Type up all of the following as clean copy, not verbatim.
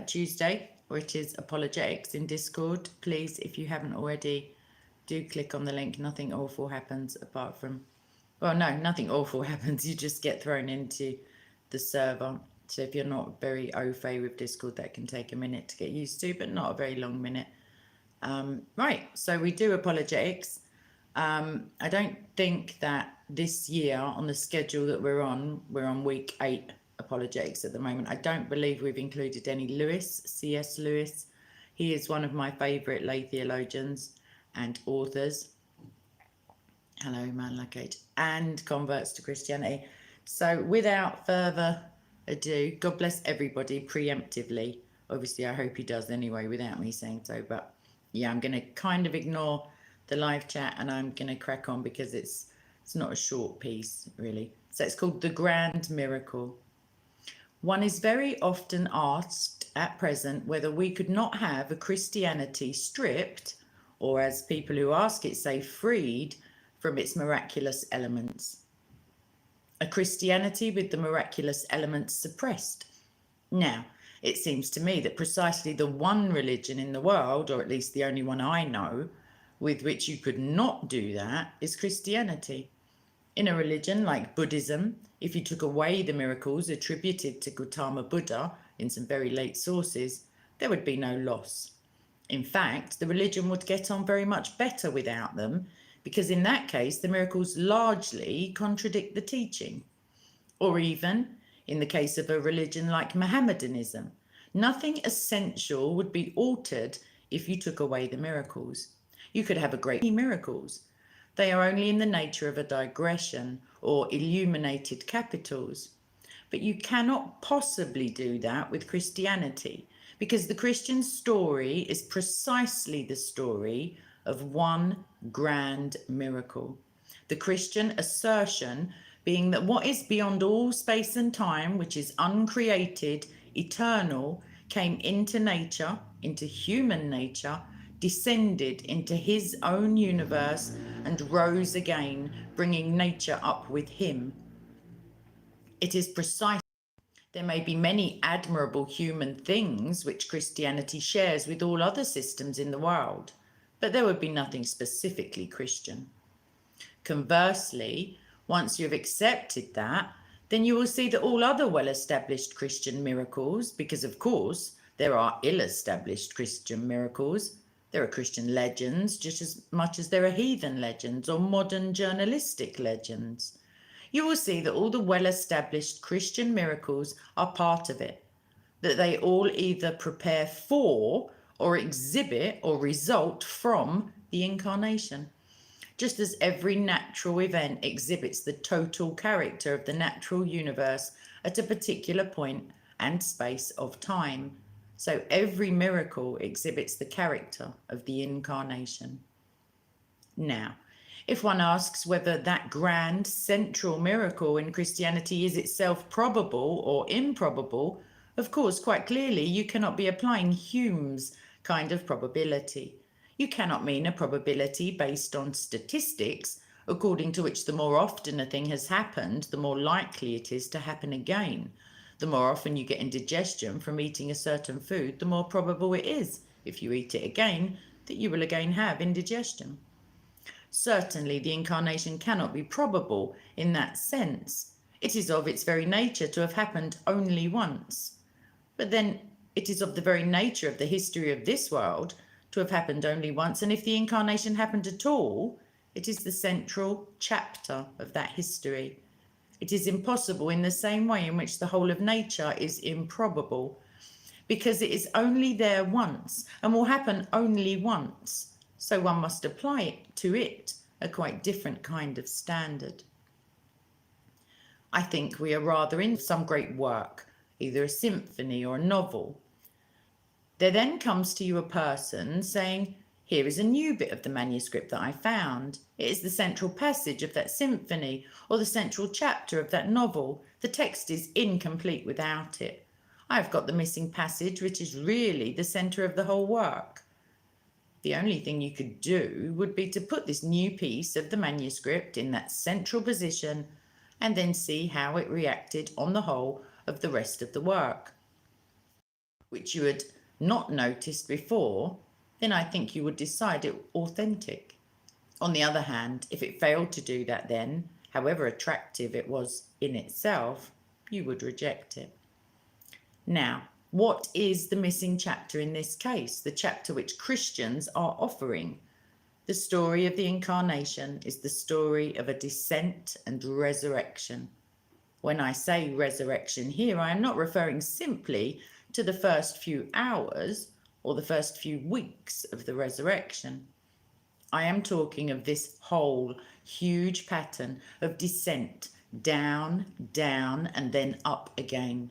Tuesday, which is Apologetics in Discord. Please, if you haven't already, do click on the link. Nothing awful happens apart from, well, no, nothing awful happens. You just get thrown into the server. So if you're not very au fait with Discord, that can take a minute to get used to, but not a very long minute. Right, so we do Apologetics. I don't think that this year on the schedule that we're on week 8 Apologetics at the moment. I don't believe we've included any Lewis, C.S. Lewis. He is one of my favourite lay theologians and authors. Hello, man like age, and converts to Christianity. So without further ado, God bless everybody preemptively. Obviously, I hope he does anyway without me saying so. But yeah, I'm going to kind of ignore the live chat and I'm going to crack on because it's not a short piece, really. So it's called The Grand Miracle. One is very often asked at present whether we could not have a Christianity stripped, or as people who ask it say, freed from its miraculous elements. A Christianity with the miraculous elements suppressed. Now, it seems to me that precisely the one religion in the world, or at least the only one I know, with which you could not do that is Christianity. In a religion like Buddhism, if you took away the miracles attributed to Gautama Buddha in some very late sources, there would be no loss. In fact, the religion would get on very much better without them, because in that case, the miracles largely contradict the teaching. Or even, in the case of a religion like Mohammedanism, nothing essential would be altered if you took away the miracles. You could have a great many miracles. They are only in the nature of a digression or illuminated capitals. But you cannot possibly do that with Christianity, because the Christian story is precisely the story of one grand miracle. The Christian assertion being that what is beyond all space and time, which is uncreated, eternal, came into nature, into human nature, descended into his own universe and rose again, bringing nature up with him. It is precise. There may be many admirable human things which Christianity shares with all other systems in the world, but there would be nothing specifically Christian. Conversely, once you have accepted that, then you will see that all other well-established Christian miracles, because of course there are ill-established Christian miracles, there are Christian legends just as much as there are heathen legends or modern journalistic legends. You will see that all the well-established Christian miracles are part of it, that they all either prepare for or exhibit or result from the incarnation. Just as every natural event exhibits the total character of the natural universe at a particular point and space of time, so every miracle exhibits the character of the incarnation. Now, if one asks whether that grand central miracle in Christianity is itself probable or improbable, of course, quite clearly, you cannot be applying Hume's kind of probability. You cannot mean a probability based on statistics, according to which the more often a thing has happened, the more likely it is to happen again. The more often you get indigestion from eating a certain food, the more probable it is, if you eat it again, that you will again have indigestion. Certainly, the incarnation cannot be probable in that sense. It is of its very nature to have happened only once. But then it is of the very nature of the history of this world to have happened only once, and if the incarnation happened at all, it is the central chapter of that history. It is impossible in the same way in which the whole of nature is improbable, because it is only there once and will happen only once. So one must apply to it a quite different kind of standard. I think we are rather in some great work, either a symphony or a novel. There then comes to you a person saying, here is a new bit of the manuscript that I found. It is the central passage of that symphony or the central chapter of that novel. The text is incomplete without it. I have got the missing passage, which is really the centre of the whole work. The only thing you could do would be to put this new piece of the manuscript in that central position and then see how it reacted on the whole of the rest of the work. which you had not noticed before, then I think you would decide it authentic. On the other hand, if it failed to do that, then, however attractive it was in itself, you would reject it. Now, what is the missing chapter in this case? The chapter which Christians are offering. The story of the incarnation is the story of a descent and resurrection. When I say resurrection here, I am not referring simply to the first few hours or the first few weeks of the resurrection. I am talking of this whole huge pattern of descent, down, down, and then up again.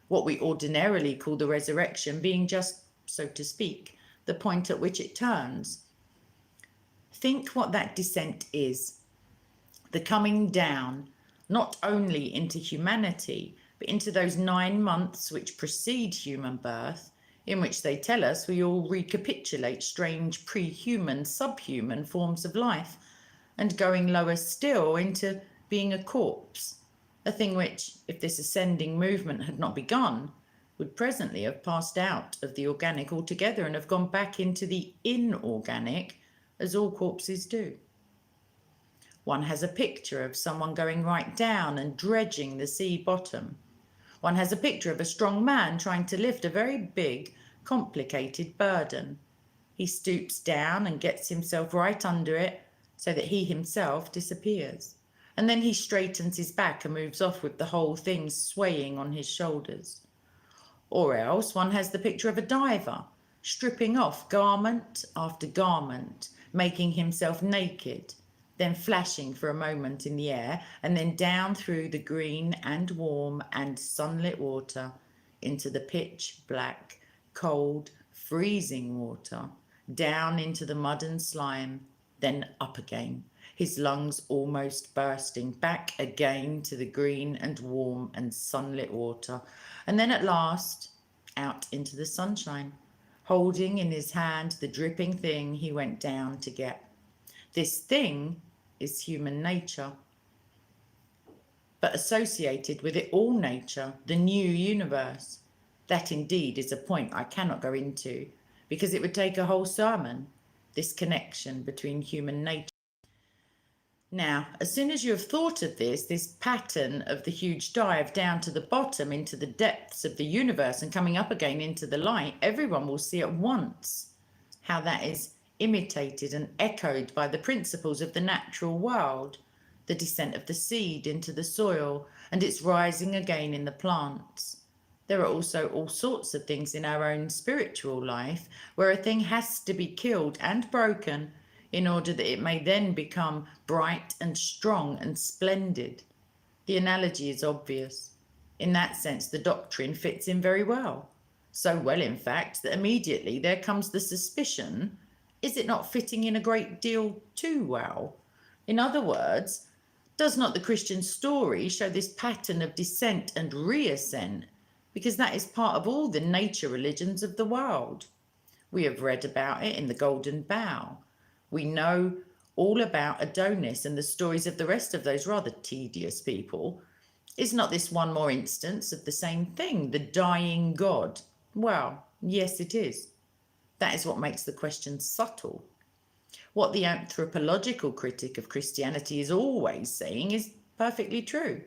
What we ordinarily call the resurrection being just, so to speak, the point at which it turns. Think what that descent is. The coming down, not only into humanity, but into those 9 months which precede human birth, in which they tell us we all recapitulate strange pre-human, subhuman forms of life, and going lower still into being a corpse, a thing which, if this ascending movement had not begun, would presently have passed out of the organic altogether and have gone back into the inorganic, as all corpses do. One has a picture of someone going right down and dredging the sea bottom. One has a picture of a strong man trying to lift a very big, complicated burden. He stoops down and gets himself right under it so that he himself disappears. And then he straightens his back and moves off with the whole thing swaying on his shoulders. Or else one has the picture of a diver, stripping off garment after garment, making himself naked, then flashing for a moment in the air, and then down through the green and warm and sunlit water into the pitch black, cold, freezing water, down into the mud and slime, then up again, his lungs almost bursting, back again to the green and warm and sunlit water, and then at last out into the sunshine, holding in his hand the dripping thing he went down to get. This thing is human nature, but associated with it all nature, the new universe. That indeed is a point I cannot go into, because it would take a whole sermon, this connection between human nature. Now, as soon as you have thought of this pattern of the huge dive down to the bottom into the depths of the universe and coming up again into the light, everyone will see at once how that is imitated and echoed by the principles of the natural world, the descent of the seed into the soil and its rising again in the plants. There are also all sorts of things in our own spiritual life where a thing has to be killed and broken in order that it may then become bright and strong and splendid. The analogy is obvious. In that sense, the doctrine fits in very well. So well, in fact, that immediately there comes the suspicion, is it not fitting in a great deal too well? In other words, does not the Christian story show this pattern of descent and reascent? Because that is part of all the nature religions of the world. We have read about it in the Golden Bough. We know all about Adonis and the stories of the rest of those rather tedious people. Is not this one more instance of the same thing, the dying God? Well, yes, it is. That is what makes the question subtle. What the anthropological critic of Christianity is always saying is perfectly true.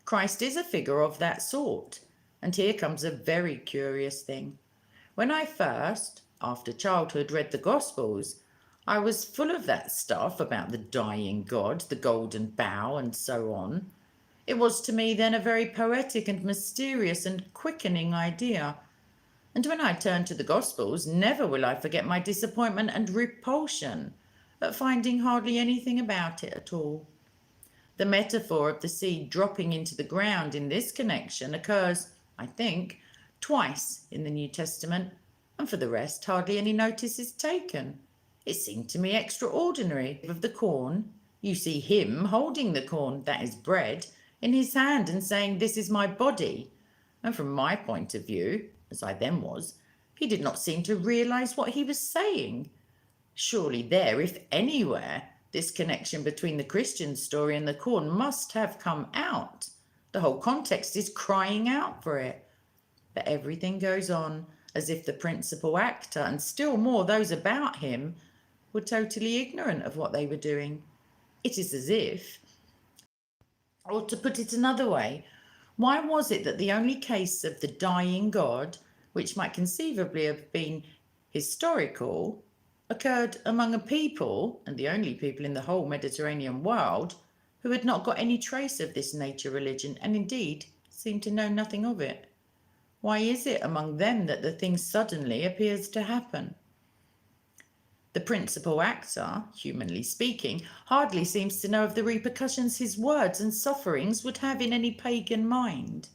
Christ is a figure of that sort. And here comes a very curious thing. When I first, after childhood, read the Gospels, I was full of that stuff about the dying God, the golden bough, and so on. It was to me then a very poetic and mysterious and quickening idea. And when I turn to the Gospels, never will I forget my disappointment and repulsion at finding hardly anything about it at all. The metaphor of the seed dropping into the ground in this connection occurs, I think, twice in the New Testament, and for the rest hardly any notice is taken. It seemed to me extraordinary. Of the corn, you see him holding the corn, that is bread, in his hand and saying, "This is my body." And from my point of view, as I then was, he did not seem to realize what he was saying. Surely there, if anywhere, this connection between the Christian story and the corn must have come out. The whole context is crying out for it. But everything goes on as if the principal actor, and still more those about him, were totally ignorant of what they were doing. It is as if, or to put it another way, why was it that the only case of the dying God, which might conceivably have been historical, occurred among a people, and the only people in the whole Mediterranean world, who had not got any trace of this nature religion, and indeed seemed to know nothing of it? Why is it among them that the thing suddenly appears to happen? The principal actor, humanly speaking, hardly seems to know of the repercussions his words and sufferings would have in any pagan mind.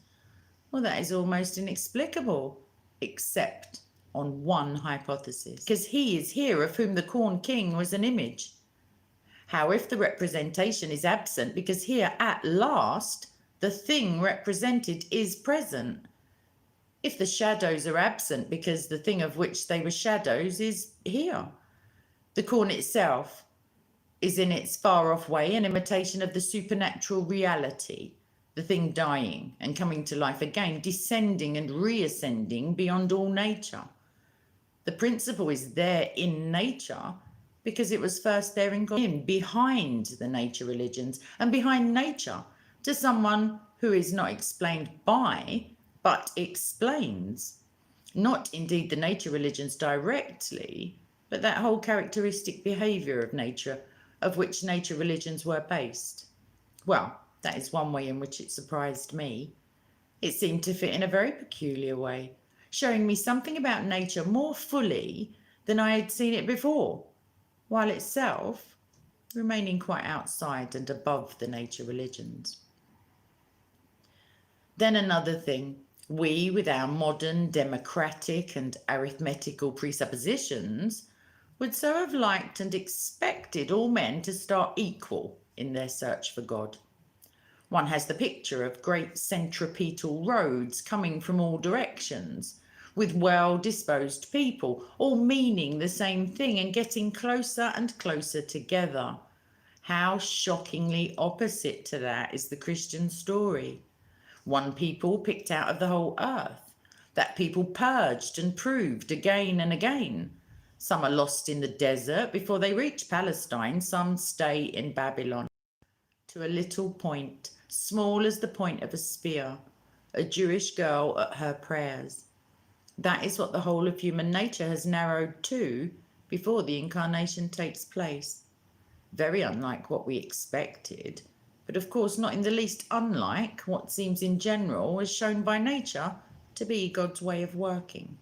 Well, that is almost inexplicable, except on one hypothesis, because he is here of whom the Corn King was an image. How if the representation is absent, because here at last the thing represented is present? If the shadows are absent, because the thing of which they were shadows is here? The corn itself is in its far-off way an imitation of the supernatural reality, the thing dying and coming to life again, descending and reascending beyond all nature. The principle is there in nature because it was first there in God, behind the nature religions and behind nature, to someone who is not explained by, but explains. Not indeed the nature religions directly, but that whole characteristic behaviour of nature, of which nature religions were based. Well, that is one way in which it surprised me. It seemed to fit in a very peculiar way, showing me something about nature more fully than I had seen it before, while itself remaining quite outside and above the nature religions. Then another thing, we, with our modern democratic and arithmetical presuppositions, would so have liked and expected all men to start equal in their search for God. One has the picture of great centripetal roads coming from all directions, with well-disposed people, all meaning the same thing and getting closer and closer together. How shockingly opposite to that is the Christian story. One people picked out of the whole earth, that people purged and proved again and again. Some are lost in the desert before they reach Palestine, some stay in Babylon. To a little point, small as the point of a spear, a Jewish girl at her prayers. That is what the whole of human nature has narrowed to before the incarnation takes place. Very unlike what we expected, but of course not in the least unlike what seems in general, as shown by nature, to be God's way of working.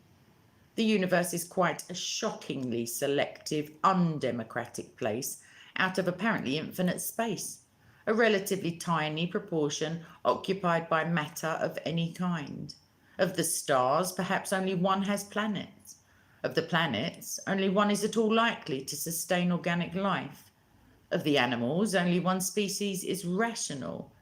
The universe is quite a shockingly selective, undemocratic place out of apparently infinite space, a relatively tiny proportion occupied by matter of any kind. Of the stars, perhaps only one has planets. Of the planets, only one is at all likely to sustain organic life. Of the animals, only one species is rational.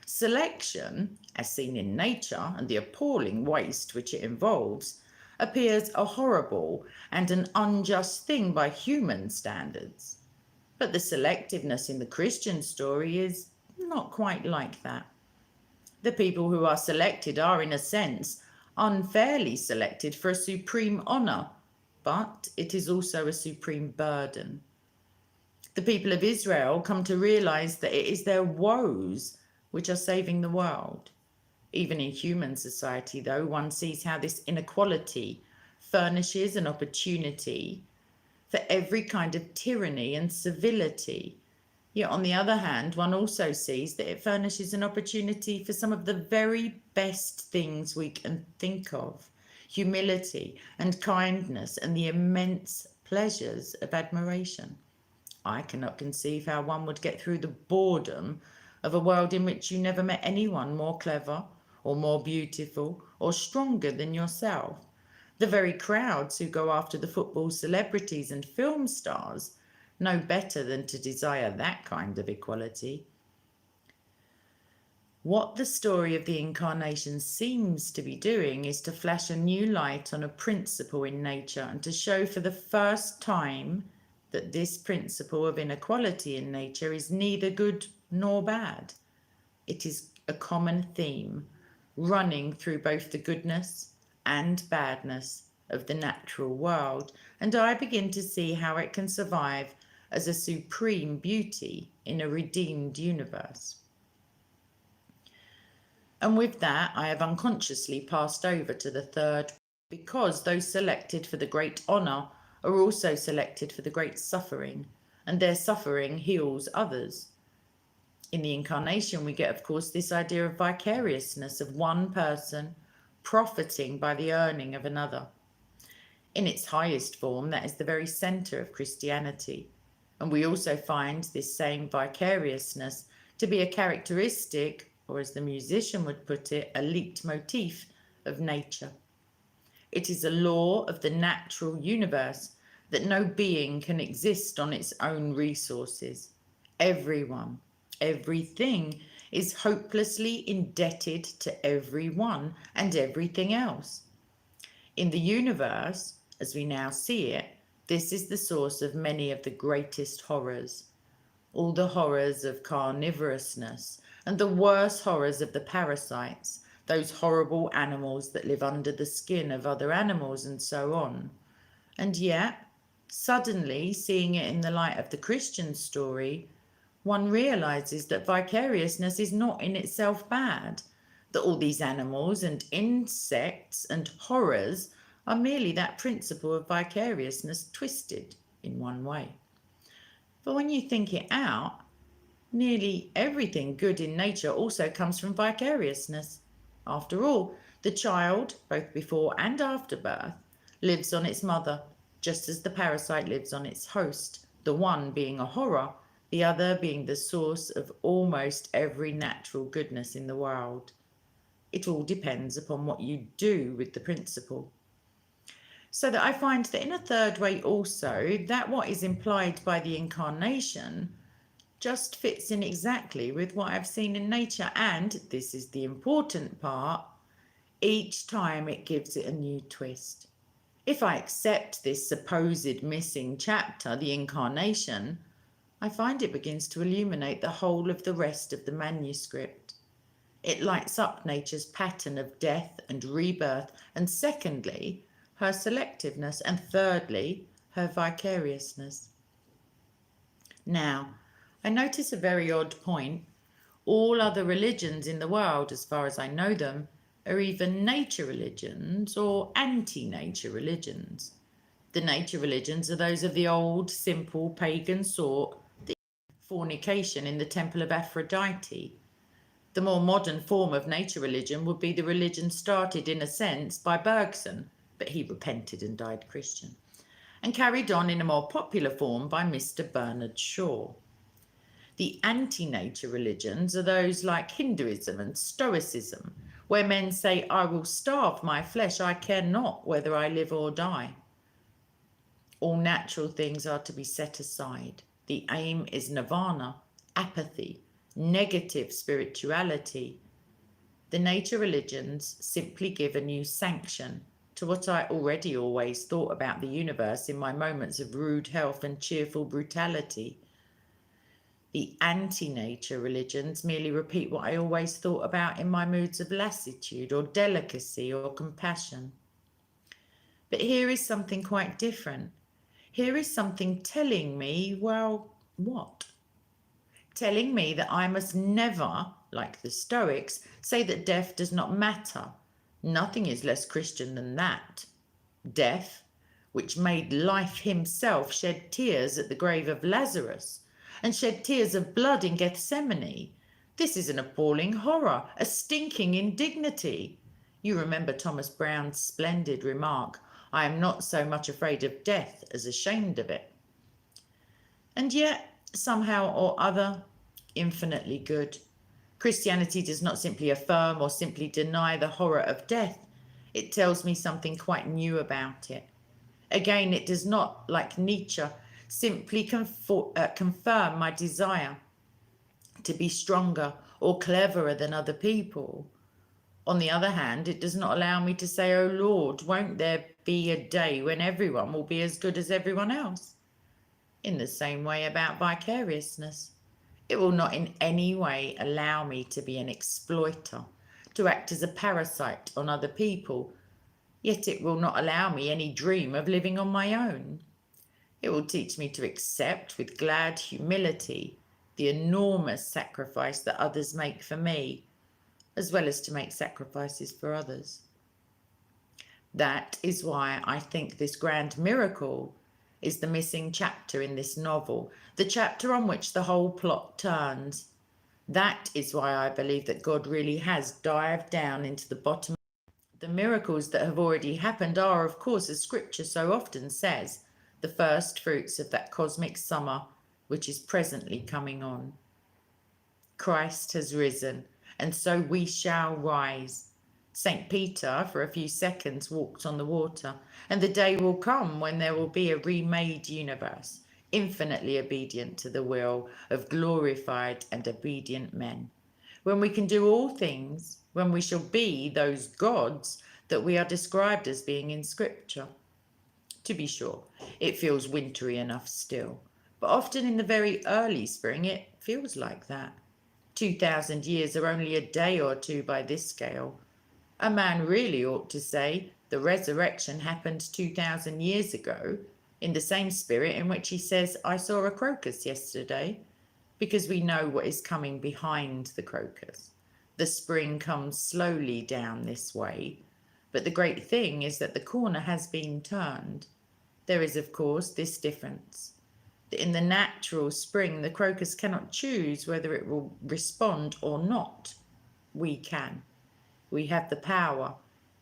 Selection, as seen in nature, and the appalling waste which it involves, appears a horrible and an unjust thing by human standards. But the selectiveness in the Christian story is not quite like that. The people who are selected are, in a sense, unfairly selected for a supreme honour, but it is also a supreme burden. The people of Israel come to realise that it is their woes which are saving the world. Even in human society, though, one sees how this inequality furnishes an opportunity for every kind of tyranny and servility. Yet, on the other hand, one also sees that it furnishes an opportunity for some of the very best things we can think of: humility and kindness and the immense pleasures of admiration. I cannot conceive how one would get through the boredom of a world in which you never met anyone more clever or more beautiful or stronger than yourself. The very crowds who go after the football celebrities and film stars know better than to desire that kind of equality. What the story of the incarnation seems to be doing is to flash a new light on a principle in nature and to show for the first time that this principle of inequality in nature is neither good nor bad. It is a common theme running through both the goodness and badness of the natural world, and I begin to see how it can survive as a supreme beauty in a redeemed universe. And with that, I have unconsciously passed over to the third, because those selected for the great honour are also selected for the great suffering, and their suffering heals others. In the incarnation, we get, of course, this idea of vicariousness, of one person profiting by the earning of another. In its highest form, that is the very centre of Christianity. And we also find this same vicariousness to be a characteristic, or as the musician would put it, a leitmotif of nature. It is a law of the natural universe that no being can exist on its own resources. Everyone, everything is hopelessly indebted to everyone and everything else. In the universe, as we now see it, this is the source of many of the greatest horrors. All the horrors of carnivorousness and the worst horrors of the parasites, those horrible animals that live under the skin of other animals and so on. And yet, suddenly, seeing it in the light of the Christian story, one realizes that vicariousness is not in itself bad, that all these animals and insects and horrors are merely that principle of vicariousness twisted in one way. But when you think it out, nearly everything good in nature also comes from vicariousness. After all, the child, both before and after birth, lives on its mother, just as the parasite lives on its host, the one being a horror, the other being the source of almost every natural goodness in the world. It all depends upon what you do with the principle. So that I find that in a third way also, that what is implied by the incarnation just fits in exactly with what I've seen in nature, and this is the important part, each time it gives it a new twist. If I accept this supposed missing chapter, the incarnation, I find it begins to illuminate the whole of the rest of the manuscript. It lights up nature's pattern of death and rebirth, and secondly, her selectiveness, and thirdly, her vicariousness. Now, I notice a very odd point. All other religions in the world, as far as I know them, are either nature religions or anti-nature religions. The nature religions are those of the old, simple, pagan sort, the fornication in the temple of Aphrodite. The more modern form of nature religion would be the religion started, in a sense, by Bergson, but he repented and died Christian, and carried on in a more popular form by Mr. Bernard Shaw. The anti-nature religions are those like Hinduism and Stoicism, where men say, I will starve my flesh, I care not whether I live or die. All natural things are to be set aside. The aim is nirvana, apathy, negative spirituality. The nature religions simply give a new sanction to what I already always thought about the universe in my moments of rude health and cheerful brutality. The anti-nature religions merely repeat what I always thought about in my moods of lassitude or delicacy or compassion. But here is something quite different. Here is something telling me, well, what? Telling me that I must never, like the Stoics, say that death does not matter. Nothing is less Christian than that. Death, which made life himself, shed tears at the grave of Lazarus, and shed tears of blood in Gethsemane. This is an appalling horror, a stinking indignity. You remember Thomas Brown's splendid remark, I am not so much afraid of death as ashamed of it. And yet, somehow or other, infinitely good. Christianity does not simply affirm or simply deny the horror of death. It tells me something quite new about it. Again, it does not, like Nietzsche, simply confirm my desire to be stronger or cleverer than other people. On the other hand, it does not allow me to say, oh Lord, won't there be a day when everyone will be as good as everyone else? In the same way about vicariousness. It will not in any way allow me to be an exploiter, to act as a parasite on other people, yet it will not allow me any dream of living on my own. It will teach me to accept with glad humility the enormous sacrifice that others make for me, as well as to make sacrifices for others. That is why I think this grand miracle is the missing chapter in this novel, the chapter on which the whole plot turns. That is why I believe that God really has dived down into the bottom. The miracles that have already happened are, of course, as scripture so often says, the first fruits of that cosmic summer which is presently coming on. Christ has risen, and so we shall rise. St. Peter, for a few seconds, walked on the water, and the day will come when there will be a remade universe, infinitely obedient to the will of glorified and obedient men. When we can do all things, when we shall be those gods that we are described as being in Scripture. To be sure, it feels wintry enough still, but often in the very early spring it feels like that. 2,000 years are only a day or two by this scale. A man really ought to say the resurrection happened 2,000 years ago, in the same spirit in which he says, I saw a crocus yesterday, because we know what is coming behind the crocus. The spring comes slowly down this way, but the great thing is that the corner has been turned. There is, of course, this difference. In the natural spring, the crocus cannot choose whether it will respond or not. We can. We have the power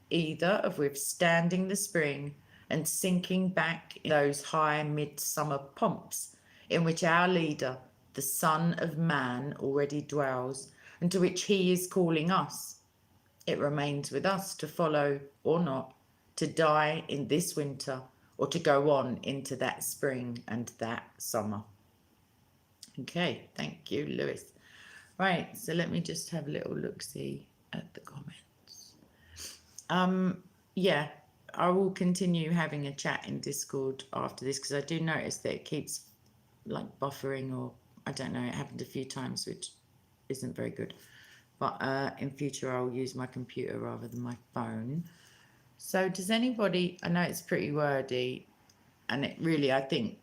either of withstanding the spring and sinking back in those high midsummer pomps in which our leader, the Son of Man, already dwells, and to which he is calling us. It remains with us to follow or not, to die in this winter or to go on into that spring and that summer. Okay, thank you, Lewis. Right, so let me just have a little look-see at the comments. Yeah, I will continue having a chat in Discord after this, because I do notice that it keeps like buffering, or I don't know, it happened a few times, which isn't very good. But in future I'll use my computer rather than my phone. So does anybody, I know it's pretty wordy, and it really, I think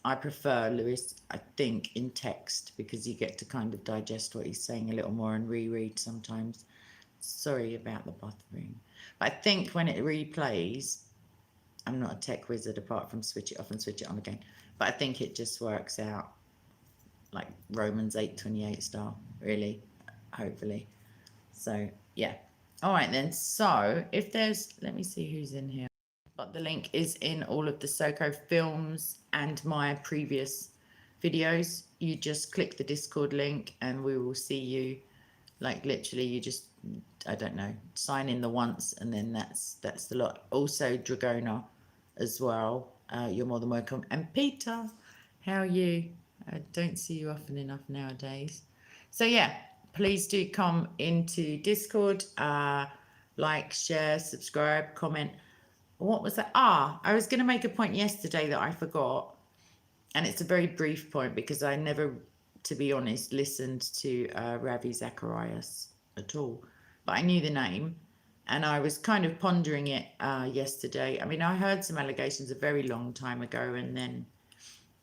I prefer, Lewis, I think, in text, because you get to kind of digest what he's saying a little more and reread sometimes. Sorry about the buffering. But I think when it replays, I'm not a tech wizard apart from switch it off and switch it on again, but I think it just works out like Romans 8:28 style, really, hopefully. So yeah. All right then. So if there's, let me see who's in here. But the link is in all of the SOCO films and my previous videos. You just click the Discord link and we will see you. Like literally, you just, I don't know, sign in the once, and then that's the lot. Also Dragona as well. You're more than welcome. And Peter, how are you? I don't see you often enough nowadays. So yeah, please do come into Discord. Like, share, subscribe, comment. What was that? I was going to make a point yesterday that I forgot. And it's a very brief point, because I never, to be honest, listened to Ravi Zacharias at all. But I knew the name, and I was kind of pondering it yesterday. I mean, I heard some allegations a very long time ago, and then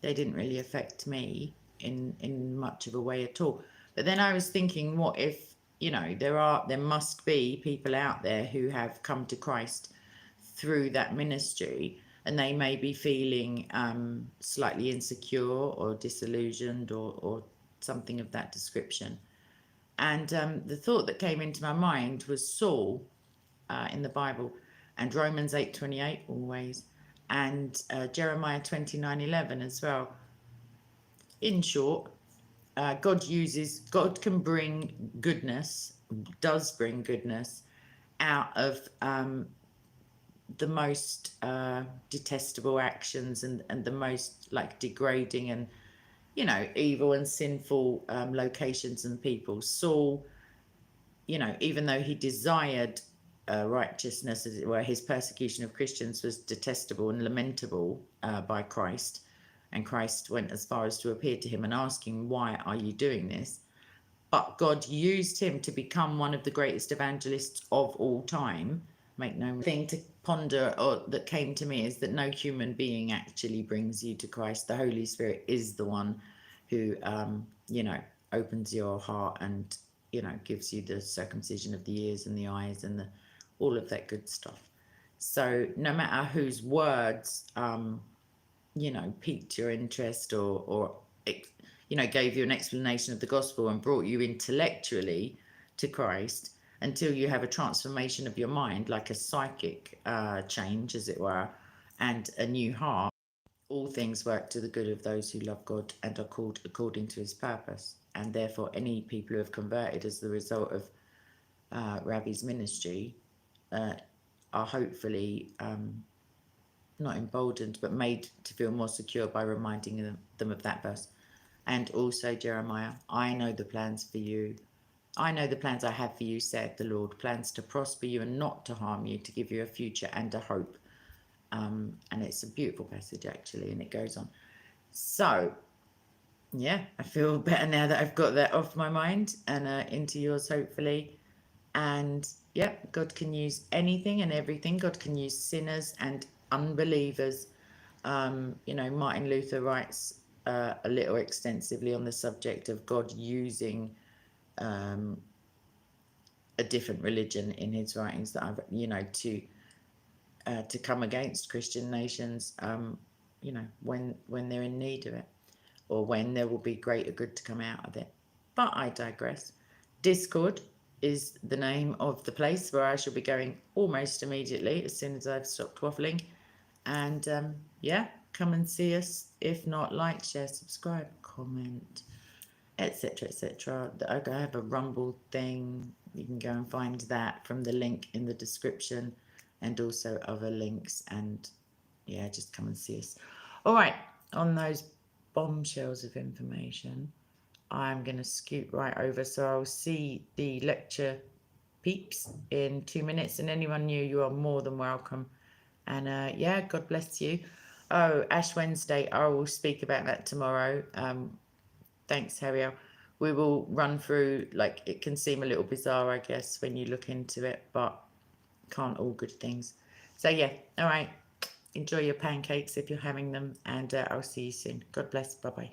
they didn't really affect me in much of a way at all. But then I was thinking, what if, you know, there must be people out there who have come to Christ through that ministry, and they may be feeling slightly insecure or disillusioned or something of that description. And the thought that came into my mind was Saul in the Bible, and Romans 8:28 always, and Jeremiah 29:11 as well. In short, God can bring goodness, does bring goodness out of the most detestable actions and the most like degrading and, you know, evil and sinful locations and people. Saul, you know, even though he desired righteousness, as it were, his persecution of Christians was detestable and lamentable by Christ. And Christ went as far as to appear to him and ask him, why are you doing this? But God used him to become one of the greatest evangelists of all time. Make no thing to ponder or that came to me is that no human being actually brings you to Christ. The Holy Spirit is the one who, you know, opens your heart and, you know, gives you the circumcision of the ears and the eyes and the, all of that good stuff. So no matter whose words, you know, piqued your interest or you know, gave you an explanation of the gospel and brought you intellectually to Christ, until you have a transformation of your mind, like a psychic change, as it were, and a new heart, all things work to the good of those who love God and are called according to his purpose. And therefore, any people who have converted as the result of Ravi's ministry are hopefully not emboldened, but made to feel more secure by reminding them of that verse. And also Jeremiah, I know the plans for you. I know the plans I have for you, said the Lord, plans to prosper you and not to harm you, to give you a future and a hope. And it's a beautiful passage, actually, and it goes on. So, yeah, I feel better now that I've got that off my mind and into yours, hopefully. And, yeah, God can use anything and everything. God can use sinners and unbelievers. You know, Martin Luther writes a little extensively on the subject of God using a different religion in his writings that I've, you know, to come against Christian nations, you know, when they're in need of it, or when there will be greater good to come out of it. But I digress. Discord is the name of the place where I shall be going almost immediately as soon as I've stopped waffling. And yeah, come and see us. If not, like, share, subscribe, comment, etc., etc. I have a Rumble thing. You can go and find that from the link in the description, and also other links. And yeah, just come and see us. All right, on those bombshells of information, I'm going to scoot right over. So I'll see the lecture peeps in 2 minutes, and anyone new, you are more than welcome. And yeah, God bless you. Oh, Ash Wednesday, I will speak about that tomorrow. Thanks, Harriel. We will run through, like, it can seem a little bizarre, I guess, when you look into it, but can't all good things. So yeah, all right. Enjoy your pancakes if you're having them, and I'll see you soon. God bless. Bye-bye.